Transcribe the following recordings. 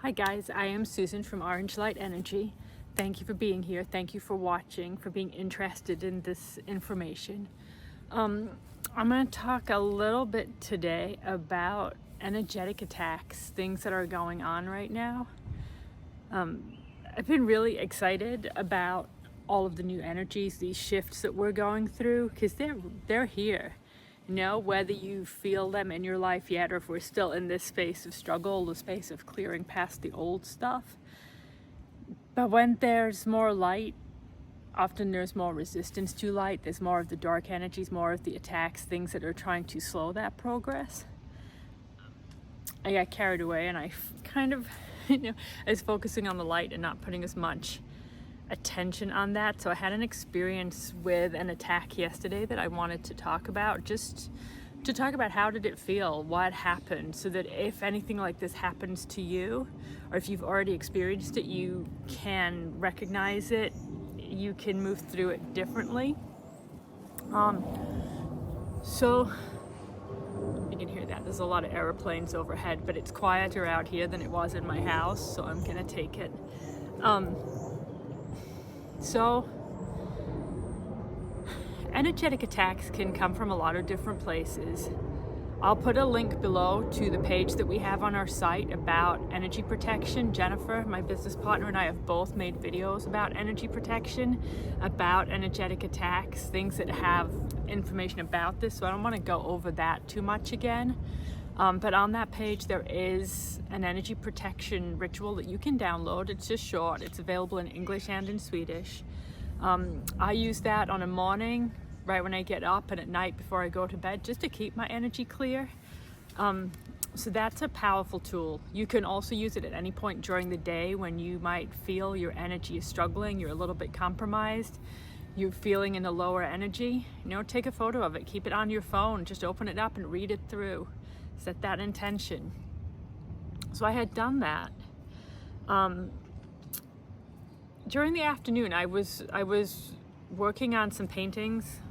Hi guys, I am Susan from Orange Light Energy. Thank you for being here. Thank you for watching, for being interested in this information. I'm going to talk a little bit today about energetic attacks, things that are going on right now. I've been really excited about all of the new energies, these shifts that we're going through, because they're here. You know, whether you feel them in your life yet, or if we're still in this space of struggle, the space of clearing past the old stuff. But when there's more light, often there's more resistance to light. There's more of the dark energies, more of the attacks, things that are trying to slow that progress. I got carried away and I kind of, I was focusing on the light and not putting as much attention on that. So I had an experience with an attack yesterday that I wanted to talk about, just to talk about how did it feel, what happened, so that if anything like this happens to you, or if you've already experienced it, you can recognize it, you can move through it differently. So you can hear that there's a lot of airplanes overhead, but it's quieter out here than it was in my house, so I'm gonna take it. So energetic attacks can come from a lot of different places. I'll put a link below to the page that we have on our site about energy protection. Jennifer, my business partner, and I have both made videos about energy protection, about energetic attacks, things that have information about this, so I don't want to go over that too much again. But on that page there is an energy protection ritual that you can download. It's just short. It's available in English and in Swedish. I use that on a morning, right when I get up, and at night before I go to bed, just to keep my energy clear. So that's a powerful tool. You can also use it at any point during the day when you might feel your energy is struggling, you're a little bit compromised, you're feeling in a lower energy. Take a photo of it, keep it on your phone, just open it up and read it through. Set that intention. So I had done that. During the afternoon, I was working on some paintings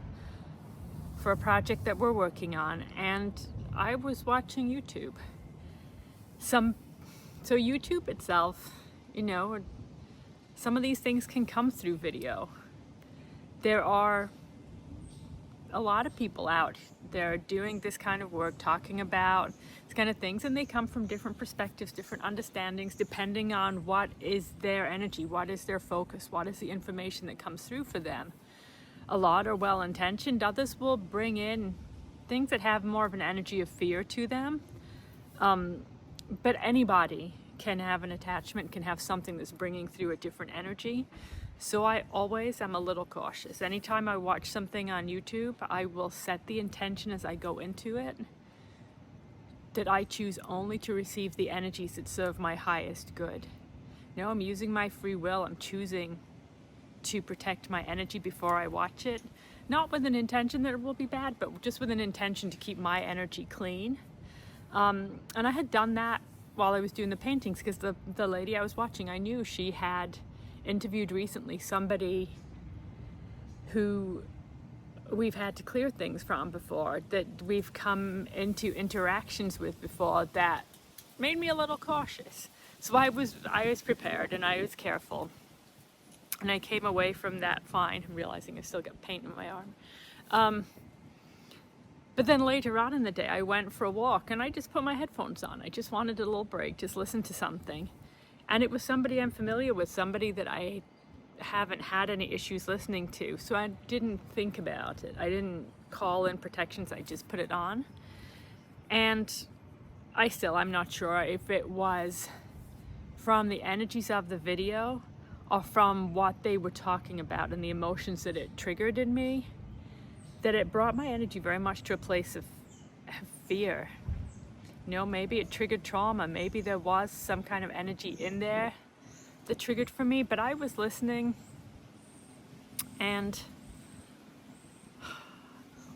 for a project that we're working on, and I was watching YouTube. So YouTube itself, some of these things can come through video. There are a lot of people out there doing this kind of work, talking about this kind of things, and they come from different perspectives, different understandings, depending on what is their energy, what is their focus, what is the information that comes through for them. A lot are well-intentioned, others will bring in things that have more of an energy of fear to them. But anybody can have an attachment, can have something that's bringing through a different energy. So I always am a little cautious. Anytime I watch something on YouTube, I will set the intention as I go into it that I choose only to receive the energies that serve my highest good. I'm using my free will. I'm choosing to protect my energy before I watch it. Not with an intention that it will be bad, but just with an intention to keep my energy clean. And I had done that while I was doing the paintings, because the lady I was watching, I knew she had interviewed recently somebody who we've had to clear things from before, that we've come into interactions with before, that made me a little cautious. So I was prepared and I was careful, and I came away from that fine, realizing I still got paint in my arm. But then later on in the day, I went for a walk and I just put my headphones on. I just wanted a little break, just listen to something. And it was somebody I'm familiar with, somebody that I haven't had any issues listening to. So I didn't think about it. I didn't call in protections, I just put it on. And I'm not sure if it was from the energies of the video or from what they were talking about and the emotions that it triggered in me, that it brought my energy very much to a place of fear. Maybe it triggered trauma, maybe there was some kind of energy in there that triggered for me, but I was listening, and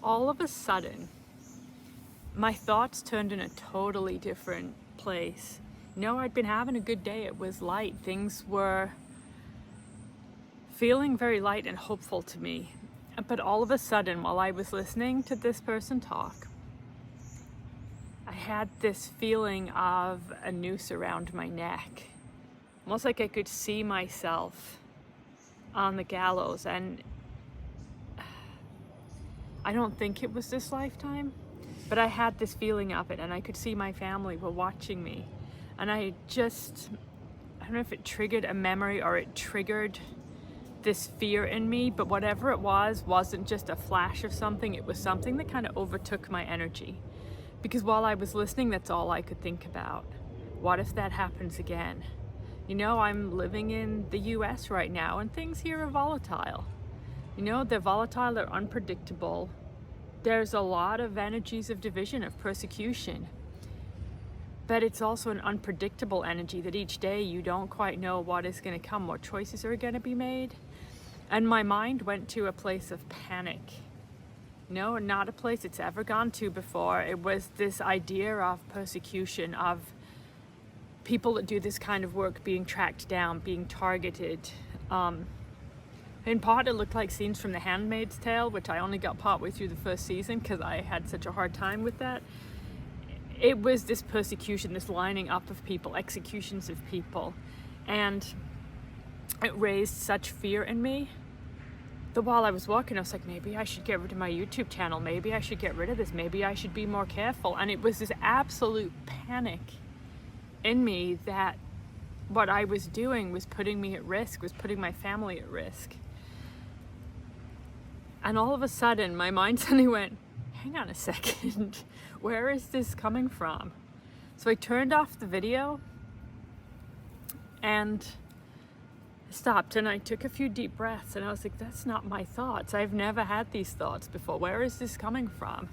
all of a sudden my thoughts turned in a totally different place. I'd been having a good day, it was light, things were feeling very light and hopeful to me. But all of a sudden, while I was listening to this person talk, I had this feeling of a noose around my neck. Almost like I could see myself on the gallows, and I don't think it was this lifetime, but I had this feeling of it, and I could see my family were watching me. And I don't know if it triggered a memory or it triggered this fear in me, but whatever it was wasn't just a flash of something, it was something that kind of overtook my energy. Because while I was listening, that's all I could think about. What if that happens again? You know, I'm living in the US right now, and things here are volatile. You know, they're volatile, they're unpredictable. There's a lot of energies of division, of persecution. But it's also an unpredictable energy that each day you don't quite know what is going to come, what choices are going to be made. And my mind went to a place of panic. No, not a place it's ever gone to before. It was this idea of persecution, of people that do this kind of work being tracked down, being targeted. In part, it looked like scenes from The Handmaid's Tale, which I only got partway through the first season because I had such a hard time with that. It was this persecution, this lining up of people, executions of people. And it raised such fear in me that while I was walking, I was like, maybe I should get rid of my YouTube channel. Maybe I should get rid of this. Maybe I should be more careful. And it was this absolute panic in me that what I was doing was putting me at risk, was putting my family at risk. And all of a sudden, my mind suddenly went, hang on a second, where is this coming from? So I turned off the video and stopped, and I took a few deep breaths, and I was like, that's not my thoughts. I've never had these thoughts before. Where is this coming from?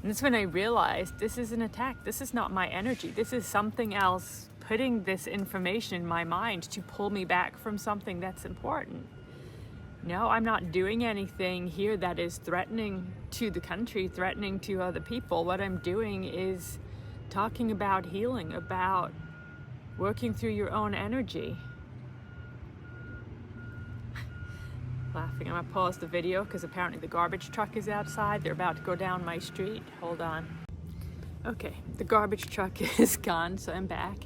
And that's when I realized this is an attack. This is not my energy. This is something else putting this information in my mind to pull me back from something that's important. No, I'm not doing anything here that is threatening to the country, threatening to other people. What I'm doing is talking about healing, about working through your own energy. Laughing. I'm gonna pause the video because apparently the garbage truck is outside. They're about to go down my street. Hold on. Okay, the garbage truck is gone, so I'm back.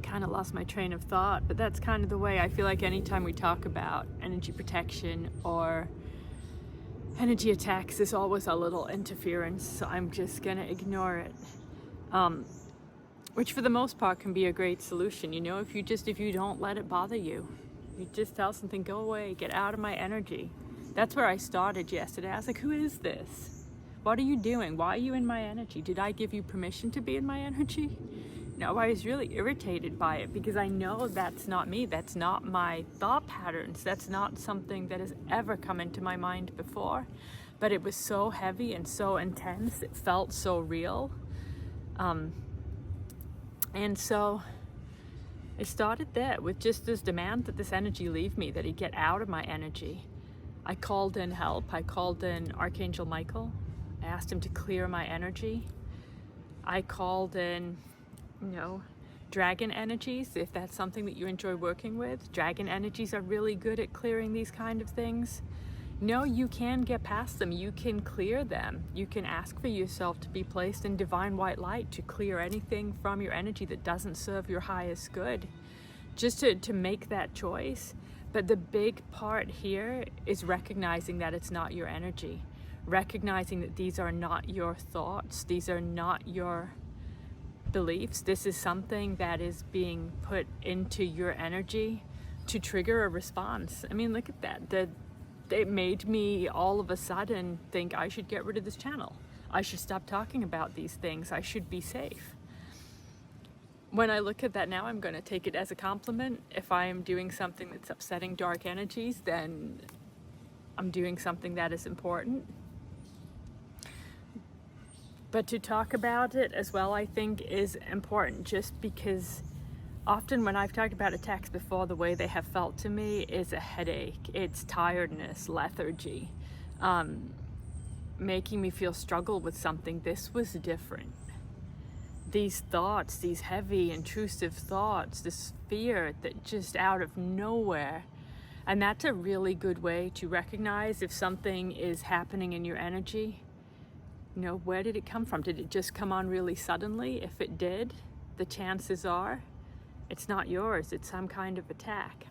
Kind of lost my train of thought, but that's kind of the way I feel like anytime we talk about energy protection or energy attacks, there's always a little interference, so I'm just gonna ignore it. Which for the most part can be a great solution, you know, if you don't let it bother you. You just tell something, go away, get out of my energy. That's where I started yesterday. I was like, who is this? What are you doing? Why are you in my energy? Did I give you permission to be in my energy? No, I was really irritated by it because I know that's not me. That's not my thought patterns. That's not something that has ever come into my mind before. But it was so heavy and so intense. It felt so real. And so it started there with just this demand that this energy leave me, that it get out of my energy. I called in help. I called in Archangel Michael. I asked him to clear my energy. I called in, you know, dragon energies, if that's something that you enjoy working with. Dragon energies are really good at clearing these kind of things. No, you can get past them. You can clear them. You can ask for yourself to be placed in divine white light to clear anything from your energy that doesn't serve your highest good. Just to make that choice. But the big part here is recognizing that it's not your energy. Recognizing that these are not your thoughts. These are not your beliefs. This is something that is being put into your energy to trigger a response. I mean, look at that. It made me all of a sudden think I should get rid of this channel. I should stop talking about these things. I should be safe. When I look at that now, I'm going to take it as a compliment. If I am doing something that's upsetting dark energies, then I'm doing something that is important. But to talk about it as well, I think, is important, just because often when I've talked about attacks before, the way they have felt to me is a headache. It's tiredness, lethargy, making me feel struggle with something. This was different. These thoughts, these heavy, intrusive thoughts, this fear that just out of nowhere. And that's a really good way to recognize if something is happening in your energy. You know, where did it come from? Did it just come on really suddenly? If it did, the chances are it's not yours. It's some kind of attack.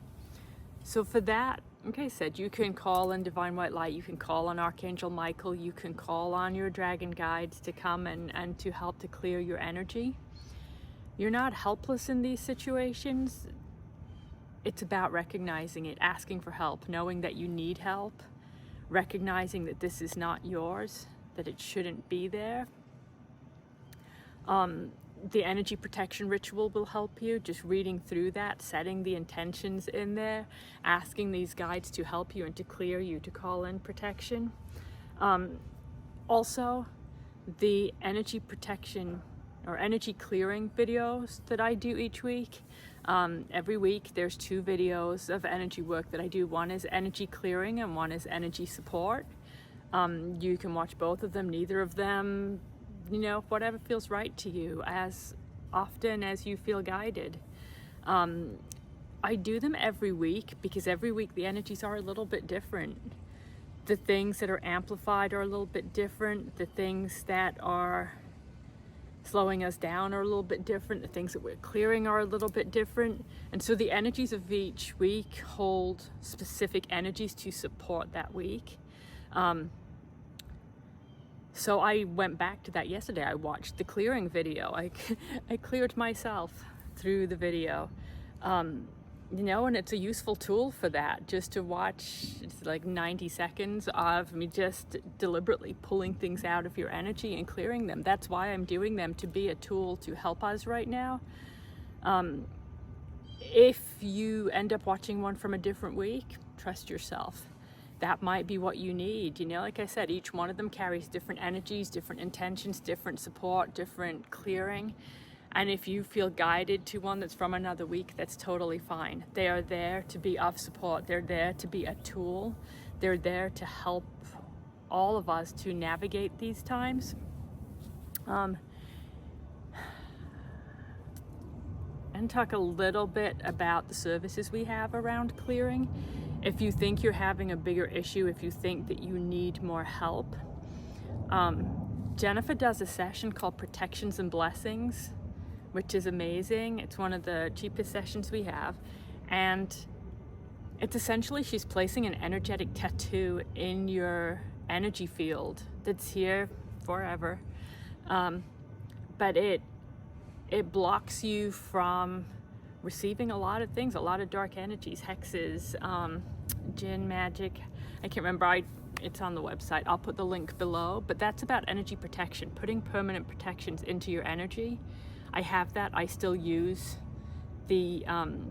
So for that, like I said, you can call on Divine White Light, you can call on Archangel Michael, you can call on your dragon guides to come and to help to clear your energy. You're not helpless in these situations. It's about recognizing it, asking for help, knowing that you need help, recognizing that this is not yours, that it shouldn't be there. The energy protection ritual will help you, just reading through that, setting the intentions in there, asking these guides to help you and to clear you, to call in protection. Also, the energy protection or energy clearing videos that I do each week. Every week there's 2 videos of energy work that I do. One is energy clearing and one is energy support. You can watch both of them, neither of them, you know, whatever feels right to you, as often as you feel guided. I do them every week because every week the energies are a little bit different. The things that are amplified are a little bit different. The things that are slowing us down are a little bit different. The things that we're clearing are a little bit different. And so the energies of each week hold specific energies to support that week. So I went back to that yesterday. I watched the clearing video. I cleared myself through the video. You know, and it's a useful tool for that, just to watch. It's like 90 seconds of me just deliberately pulling things out of your energy and clearing them. That's why I'm doing them, to be a tool to help us right now. If you end up watching one from a different week, trust yourself. That might be what you need. You know, like I said, each one of them carries different energies, different intentions, different support, different clearing. And if you feel guided to one that's from another week, that's totally fine. They are there to be of support. They're there to be a tool. They're there to help all of us to navigate these times. And talk a little bit about the services we have around clearing. If you think you're having a bigger issue, if you think that you need more help, Jennifer does a session called Protections and Blessings, which is amazing. It's one of the cheapest sessions we have. And it's essentially, she's placing an energetic tattoo in your energy field that's here forever. But it blocks you from receiving a lot of things, a lot of dark energies, hexes, jinn, magic. I can't remember, it's on the website. I'll put the link below, but that's about energy protection, putting permanent protections into your energy. I have that. I still use the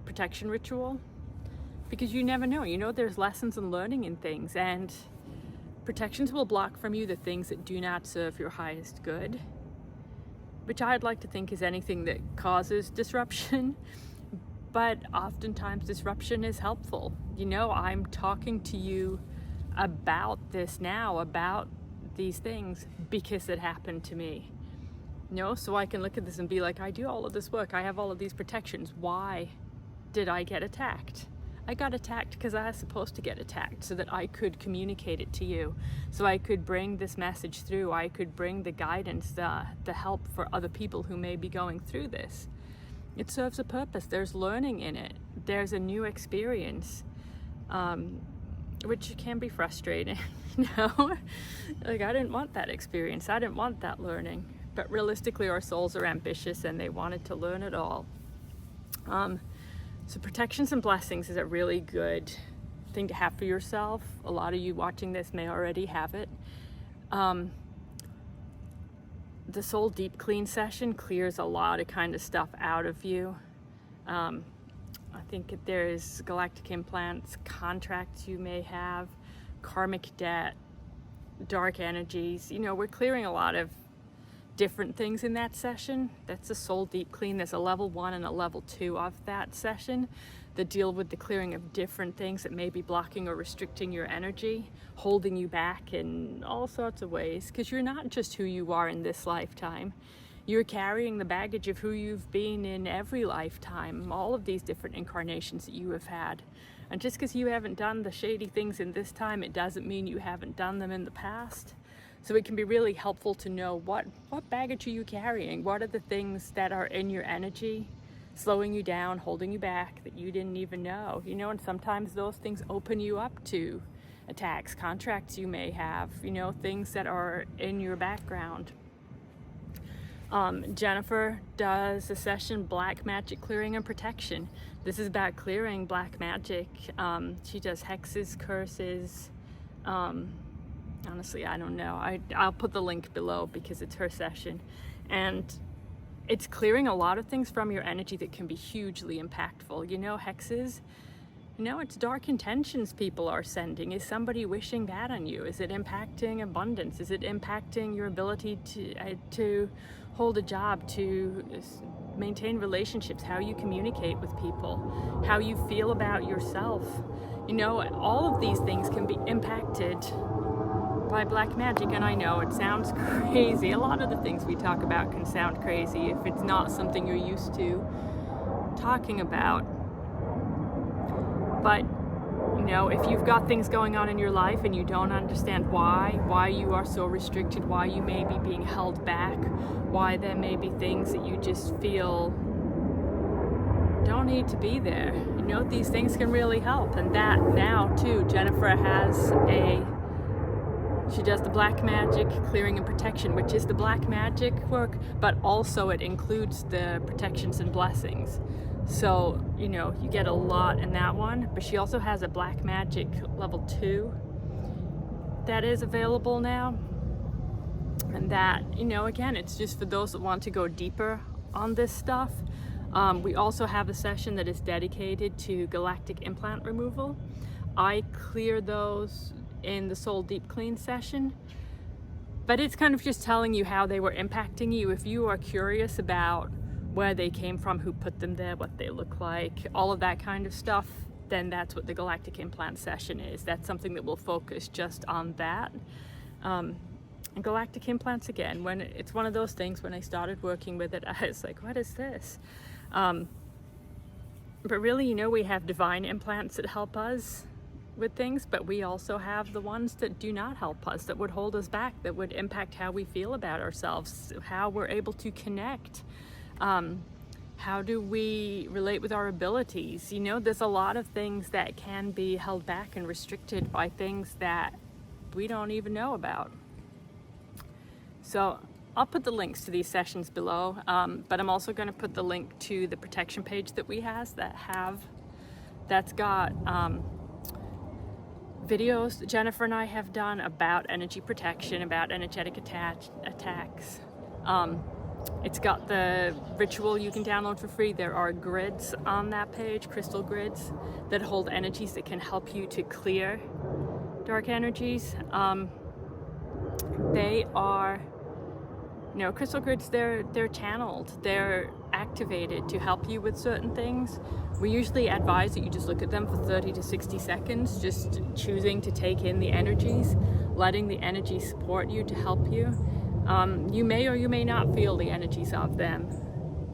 protection ritual because you never know. You know, there's lessons and learning in things, and protections will block from you the things that do not serve your highest good, which I'd like to think is anything that causes disruption. But oftentimes disruption is helpful. You know, I'm talking to you about this now, about these things, because it happened to me. You know, so I can look at this and be like, I do all of this work, I have all of these protections. Why did I get attacked? I got attacked because I was supposed to get attacked, so that I could communicate it to you, so I could bring this message through, I could bring the guidance, the help for other people who may be going through this. It serves a purpose. There's learning in it. There's a new experience, which can be frustrating. You know, like, I didn't want that experience. I didn't want that learning. But realistically, our souls are ambitious and they wanted to learn it all. So protections and blessings is a really good thing to have for yourself. A lot of you watching this may already have it. The Soul Deep Clean session clears a lot of kind of stuff out of you. I think there's galactic implants, contracts you may have, karmic debt, dark energies. You know, we're clearing a lot of different things in that session. That's a Soul Deep Clean. There's a level 1 and a level 2 of that session that deal with the clearing of different things that may be blocking or restricting your energy, holding you back in all sorts of ways, because you're not just who you are in this lifetime. You're carrying the baggage of who you've been in every lifetime, all of these different incarnations that you have had. And just because you haven't done the shady things in this time, it doesn't mean you haven't done them in the past. So it can be really helpful to know what baggage are you carrying? What are the things that are in your energy, slowing you down, holding you back, that you didn't even know? You know, and sometimes those things open you up to attacks, contracts you may have, you know, things that are in your background. Jennifer does a session, Black Magic Clearing and Protection. This is about clearing black magic. She does hexes, curses. Honestly, I don't know. I'll put the link below because it's her session. And it's clearing a lot of things from your energy that can be hugely impactful. You know, hexes, you know, it's dark intentions people are sending. Is somebody wishing bad on you? Is it impacting abundance? Is it impacting your ability to hold a job, to maintain relationships, how you communicate with people, how you feel about yourself? You know, all of these things can be impacted by black magic. And I know it sounds crazy. A lot of the things we talk about can sound crazy if it's not something you're used to talking about. But, you know, if you've got things going on in your life and you don't understand why you are so restricted, why you may be being held back, why there may be things that you just feel don't need to be there, you know, these things can really help. And that now too, Jennifer has she does the black magic clearing and protection, which is the black magic work, but also it includes the protections and blessings. So, you know, you get a lot in that one. But she also has a black magic level 2 that is available now. And that, you know, again, it's just for those that want to go deeper on this stuff. We also have a session that is dedicated to galactic implant removal. I clear those in the Soul Deep Clean session, but it's kind of just telling you how they were impacting you. If you are curious about where they came from, who put them there, what they look like, all of that kind of stuff, then that's what the Galactic Implant session is. That's something that will focus just on that. And Galactic Implants, again, when it's one of those things, when I started working with it, I was like, what is this? But really, you know, we have divine implants that help us with things, but we also have the ones that do not help us, that would hold us back, that would impact how we feel about ourselves, how we're able to connect. How do we relate with our abilities? You know, there's a lot of things that can be held back and restricted by things that we don't even know about. So I'll put the links to these sessions below, but I'm also going to put the link to the protection page that we that's got videos that Jennifer and I have done about energy protection, about energetic attacks. It's got the ritual you can download for free. There are grids on that page, crystal grids, that hold energies that can help you to clear dark energies. They are, you know, crystal grids, they're channeled, they're activated to help you with certain things. We usually advise that you just look at them for 30 to 60 seconds, just choosing to take in the energies, letting the energy support you to help you. You may or you may not feel the energies of them.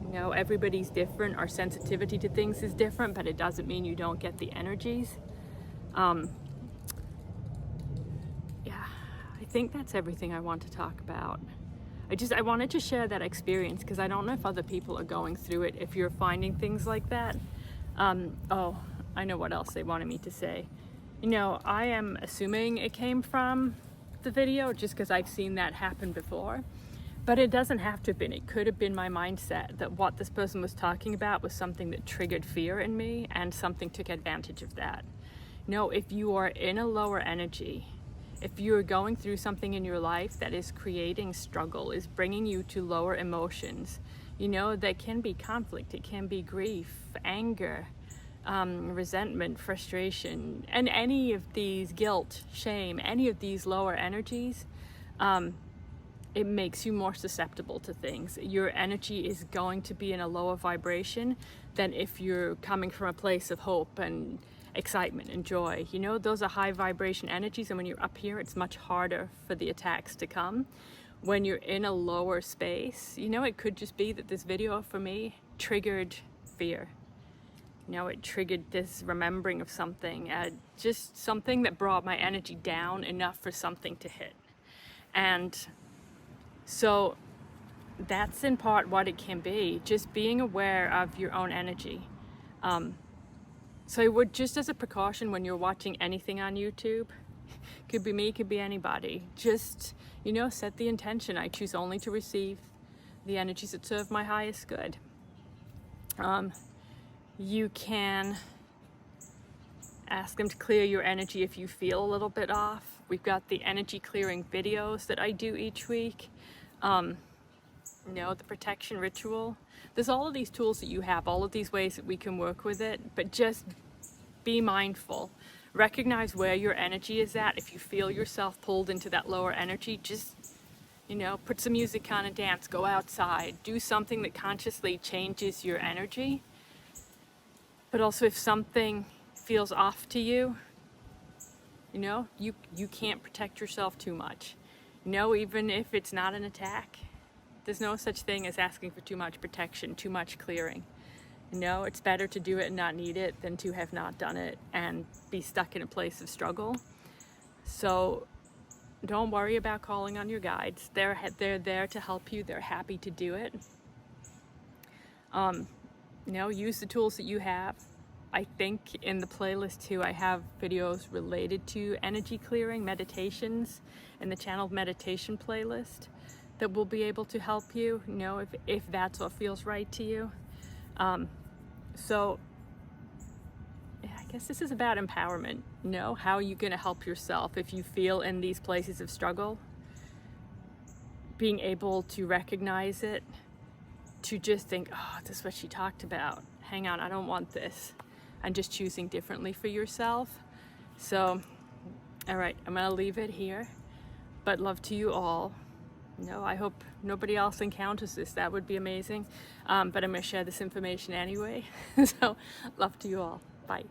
You know, everybody's different. Our sensitivity to things is different, but it doesn't mean you don't get the energies. Yeah, I think that's everything I want to talk about. I wanted to share that experience because I don't know if other people are going through it, if you're finding things like that. Oh, I know what else they wanted me to say. You know, I am assuming it came from the video just because I've seen that happen before, but it doesn't have to have been. It could have been my mindset that what this person was talking about was something that triggered fear in me and something took advantage of that. No, if you are in a lower energy, if you're going through something in your life that is creating struggle, is bringing you to lower emotions, you know, that can be conflict, it can be grief, anger, resentment, frustration, and any of these, guilt, shame, any of these lower energies, it makes you more susceptible to things. Your energy is going to be in a lower vibration than if you're coming from a place of hope and excitement and joy. You know, those are high vibration energies, and when you're up here, it's much harder for the attacks to come. When you're in a lower space, you know, it could just be that this video for me triggered fear. You know, it triggered this remembering of something, just something that brought my energy down enough for something to hit. And so that's in part what it can be, just being aware of your own energy. So I would, just as a precaution when you're watching anything on YouTube, could be me, could be anybody, just, set the intention. I choose only to receive the energies that serve my highest good. You can ask them to clear your energy if you feel a little bit off. We've got the energy clearing videos that I do each week. The protection ritual. There's all of these tools that you have, all of these ways that we can work with it, but just be mindful. Recognize where your energy is at. If you feel yourself pulled into that lower energy, just, put some music on and dance, go outside, do something that consciously changes your energy. But also if something feels off to you, you can't protect yourself too much. Even if it's not an attack, there's no such thing as asking for too much protection, too much clearing. It's better to do it and not need it than to have not done it and be stuck in a place of struggle. So don't worry about calling on your guides. They're there to help you. They're happy to do it. Use the tools that you have. I think in the playlist too, I have videos related to energy clearing, meditations in the channeled meditation playlist that will be able to help you, if that's what feels right to you. So I guess this is about empowerment. How are you going to help yourself if you feel in these places of struggle? Being able to recognize it, to just think, oh, this is what she talked about. Hang on, I don't want this. And just choosing differently for yourself. So, all right, I'm going to leave it here. But love to you all. I hope nobody else encounters this. That would be amazing. But I'm going to share this information anyway. So, love to you all. Bye.